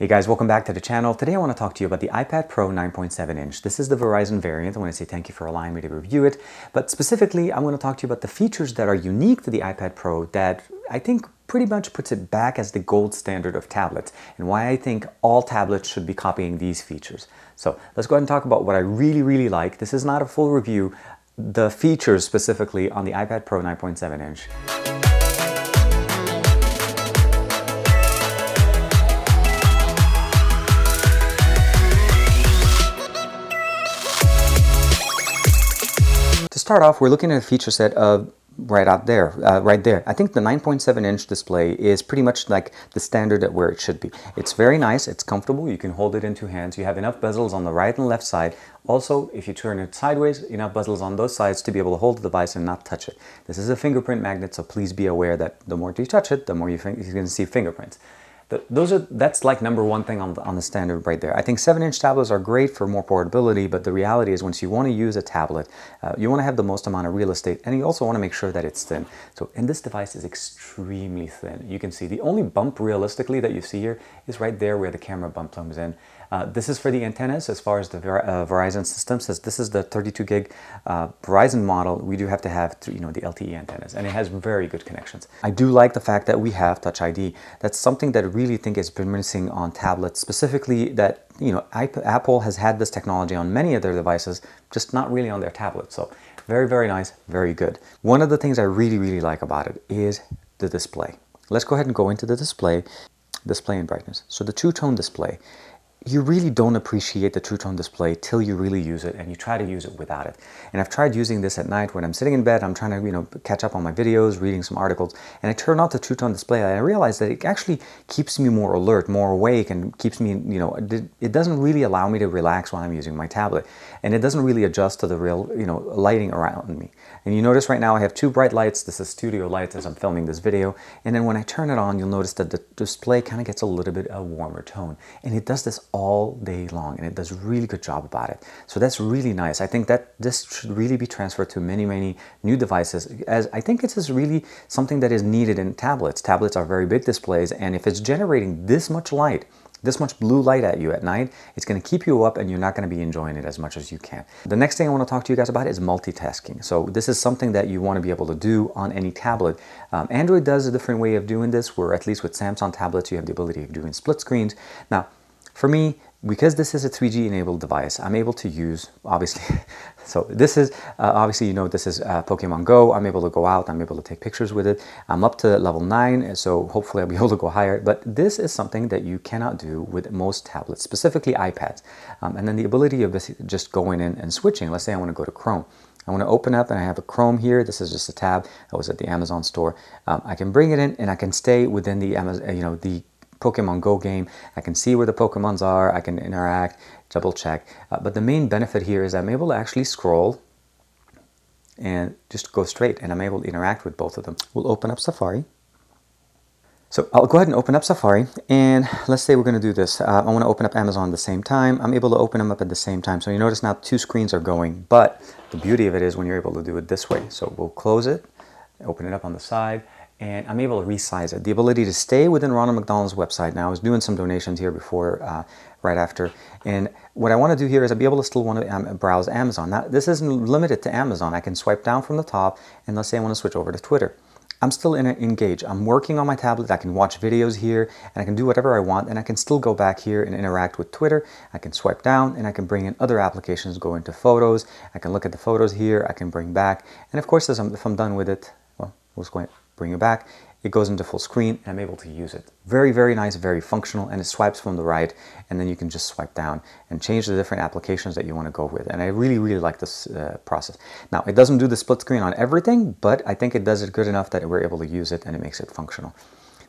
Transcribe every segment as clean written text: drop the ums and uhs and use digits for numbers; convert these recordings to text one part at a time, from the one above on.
Hey guys, welcome back to the channel. Today I want to talk to you about the iPad Pro 9.7 inch. This is the Verizon variant. I want to say thank you for allowing me to review it. But specifically, I'm going to talk to you about the features that are unique to the iPad Pro that I think pretty much puts it back as the gold standard of tablets and why I think all tablets should be copying these features. So let's go ahead and talk about what I really like. This is not a full review. The features specifically on the iPad Pro 9.7 inch. To start off, we're looking at a feature set of right there. I think the 9.7 inch display is pretty much like the standard at where it should be. It's very nice, it's comfortable, you can hold it in two hands, you have enough bezels on the right and left side. Also, if you turn it sideways, enough bezels on those sides to be able to hold the device and not touch it. This is a fingerprint magnet, so please be aware that the more you touch it, the more you're going to see fingerprints. That's like number one thing on the standard right there. I think 7-inch tablets are great for more portability, but the reality is once you want to use a tablet, you want to have the most amount of real estate, and you also want to make sure that it's thin. And this device is extremely thin. You can see the only bump realistically that you see here is right there where the camera bump comes in. This is for the antennas as far as the Verizon system says. This is the 32 gig Verizon model. We do have to have the LTE antennas, and it has very good connections. I do like the fact that we have Touch ID. That's something that I really think has been missing on tablets, specifically that Apple has had this technology on many of their devices, just not really on their tablets. So very nice, very good. One of the things I really like about it is the display. Let's go ahead and go into the display and brightness. So the two-tone display. You really don't appreciate the two-tone display till you really use it, and you try to use it without it. And I've tried using this at night when I'm sitting in bed, I'm trying to catch up on my videos, reading some articles, and I turn off the two-tone display and I realize that it actually keeps me more alert, more awake, and keeps me, it doesn't really allow me to relax while I'm using my tablet. And it doesn't really adjust to the real, lighting around me. And you notice right now I have two bright lights. This is studio lights as I'm filming this video. And then when I turn it on, you'll notice that the display kind of gets a little bit of a warmer tone. And it does this all day long, and it does a really good job about it. So that's really nice. I think that this should really be transferred to many new devices, as I think it is really something that is needed in tablets. Tablets are very big displays, and if it's generating this much light, this much blue light at you at night, it's going to keep you up and you're not going to be enjoying it as much as you can. The next thing I want to talk to you guys about is multitasking. So this is something that you want to be able to do on any tablet. Android does a different way of doing this, where at least with Samsung tablets you have the ability of doing split screens. Now, for me, because this is a 3G enabled device, I'm able to use, obviously, so this is, obviously, this is Pokemon Go. I'm able to go out, I'm able to take pictures with it. I'm up to level 9, so hopefully I'll be able to go higher. But this is something that you cannot do with most tablets, specifically iPads. And then the ability of just going in and switching. Let's say I want to go to Chrome. I want to open up and I have a Chrome here. This is just a tab. I was at the Amazon store. I can bring it in and I can stay within the Amazon, the Pokemon Go game. I can see where the Pokemons are, I can interact, double check. But the main benefit here is I'm able to actually scroll and just go straight, and I'm able to interact with both of them. We'll open up Safari. So I'll go ahead and open up Safari, and let's say we're going to do this. I want to open up Amazon at the same time. I'm able to open them up at the same time. So you notice now two screens are going, but the beauty of it is when you're able to do it this way. So we'll close it, open it up on the side, and I'm able to resize it. The ability to stay within Ronald McDonald's website. Now I was doing some donations here before, right after, and what I want to do here is I'll be able to still want to browse Amazon. Now this isn't limited to Amazon. I can swipe down from the top, and let's say I want to switch over to Twitter. I'm still engaged. I'm working on my tablet. I can watch videos here, and I can do whatever I want, and I can still go back here and interact with Twitter. I can swipe down, and I can bring in other applications, go into photos. I can look at the photos here. I can bring back, and of course, if I'm done with it, well, we'll just go ahead and bring it back. It goes into full screen, and I'm able to use it. Very nice, very functional, and it swipes from the right, and then you can just swipe down and change the different applications that you want to go with. And I really like this process. Now, it doesn't do the split screen on everything, but I think it does it good enough that we're able to use it, and it makes it functional.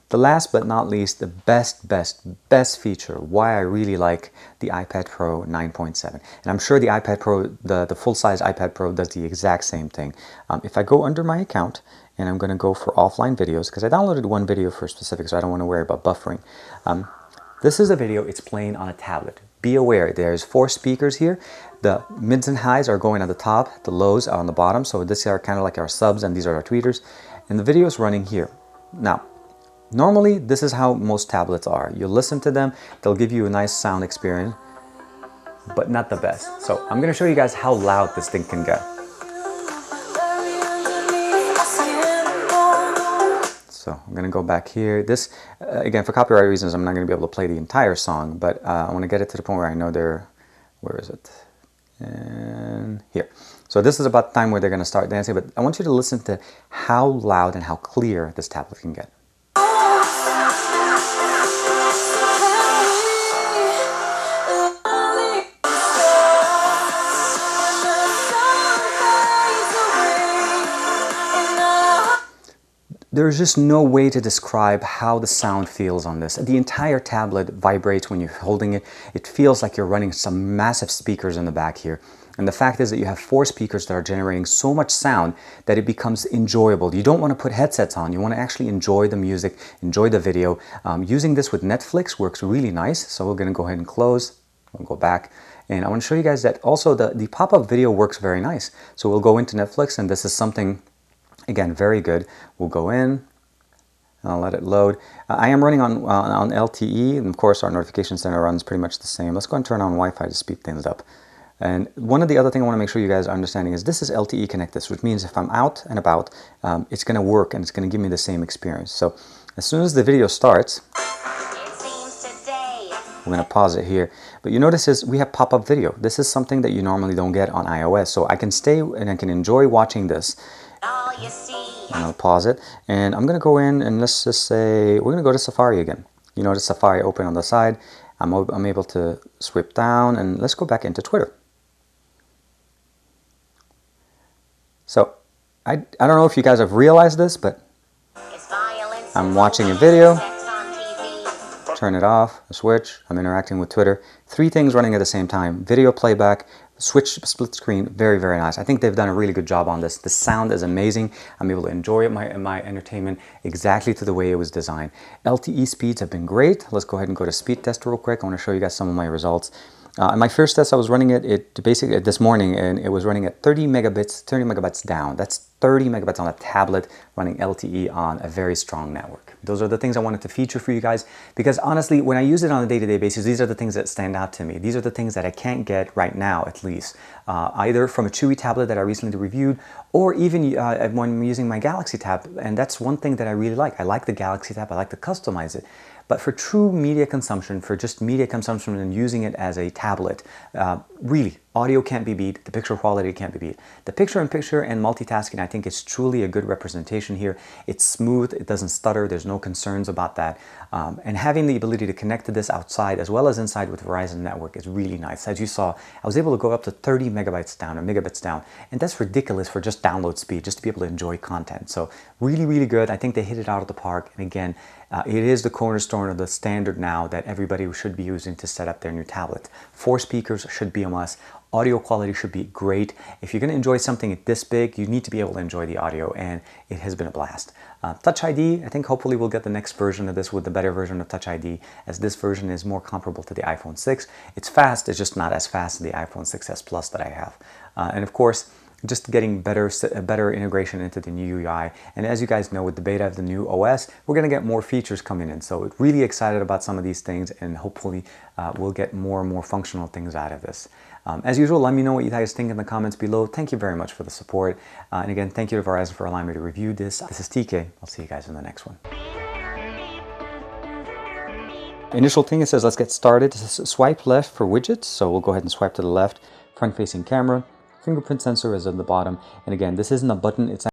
The last but not least, the best feature, why I really like the iPad Pro 9.7. And I'm sure the iPad Pro, the full-size iPad Pro does the exact same thing. If I go under my account, and I'm going to go for offline videos, because I downloaded one video for specific, so I don't want to worry about buffering. This is a video, it's playing on a tablet. Be aware, there's 4 speakers here. The mids and highs are going at the top, the lows are on the bottom, so these are kind of like our subs, and these are our tweeters. And the video is running here. Now, Normally, this is how most tablets are. You listen to them, they'll give you a nice sound experience, but not the best. So I'm gonna show you guys how loud this thing can get. So I'm gonna go back here. This, again, for copyright reasons, I'm not gonna be able to play the entire song, but I wanna get it to the point where I know where is it? And here. So this is about the time where they're gonna start dancing, but I want you to listen to how loud and how clear this tablet can get. There's just no way to describe how the sound feels on this. The entire tablet vibrates when you're holding it. It feels like you're running some massive speakers in the back here. And the fact is that you have 4 speakers that are generating so much sound that it becomes enjoyable. You don't want to put headsets on. You want to actually enjoy the music, enjoy the video. Using this with Netflix works really nice. So we're going to go ahead and close. We'll go back. And I want to show you guys that also the pop-up video works very nice. So we'll go into Netflix, and this is something, again, very good. We'll go in, and I'll let it load. I am running on LTE, and of course our notification center runs pretty much the same. Let's go and turn on Wi-Fi to speed things up. And one of the other things I want to make sure you guys are understanding is this is LTE connected, which means if I'm out and about, it's going to work and it's going to give me the same experience. So as soon as the video starts, we're going to pause it here. But you notice is we have pop-up video. This is something that you normally don't get on iOS. So I can stay and I can enjoy watching this. And I'll pause it, and I'm going to go in and let's just say we're going to go to Safari again. You notice Safari open on the side. I'm able to swipe down, and let's go back into Twitter. So I don't know if you guys have realized this, but I'm watching a video, turn it off, switch, I'm interacting with Twitter. 3 things running at the same time: video playback, switch, split screen. Very, very nice. I think they've done a really good job on this. The sound is amazing. I'm able to enjoy my entertainment exactly to the way it was designed. LTE speeds have been great. Let's go ahead and go to speed test real quick. I want to show you guys some of my results. In my first test, I was running it basically this morning, and it was running at 30 megabytes down. That's 30 megabytes on a tablet running LTE on a very strong network. Those are the things I wanted to feature for you guys, because honestly, when I use it on a day-to-day basis, these are the things that stand out to me. These are the things that I can't get right now, at least, either from a Chewy tablet that I recently reviewed, or even when I'm using my Galaxy Tab. And that's one thing that I really like. I like the Galaxy Tab. I like to customize it. But for true media consumption, for just media consumption and using it as a tablet, really, audio can't be beat. The picture quality can't be beat. The picture-in-picture and multitasking, I think, is truly a good representation here. It's smooth. It doesn't stutter. There's no concerns about that. And having the ability to connect to this outside as well as inside with Verizon network is really nice. As you saw, I was able to go up to 30 megabytes down or megabits down. And that's ridiculous for just download speed, just to be able to enjoy content. So really, really good. I think they hit it out of the park. And again, it is the cornerstone of the standard now that everybody should be using to set up their new tablet. 4 speakers should be a must. Audio quality should be great. If you're going to enjoy something this big, you need to be able to enjoy the audio, and it has been a blast. Touch ID, I think hopefully we'll get the next version of this with the better version of Touch ID, as this version is more comparable to the iPhone 6. It's fast, it's just not as fast as the iPhone 6s Plus that I have. And of course, just getting better integration into the new UI. And as you guys know, with the beta of the new OS, we're going to get more features coming in. So really excited about some of these things, and hopefully we'll get more and more functional things out of this. As usual, let me know what you guys think in the comments below. Thank you very much for the support. And again, thank you to Verizon for allowing me to review this. This is TK. I'll see you guys in the next one. Initial thing, it says let's get started. Swipe left for widgets. So we'll go ahead and swipe to the left. Front-facing camera. Fingerprint sensor is at the bottom. And again, this isn't a button. It's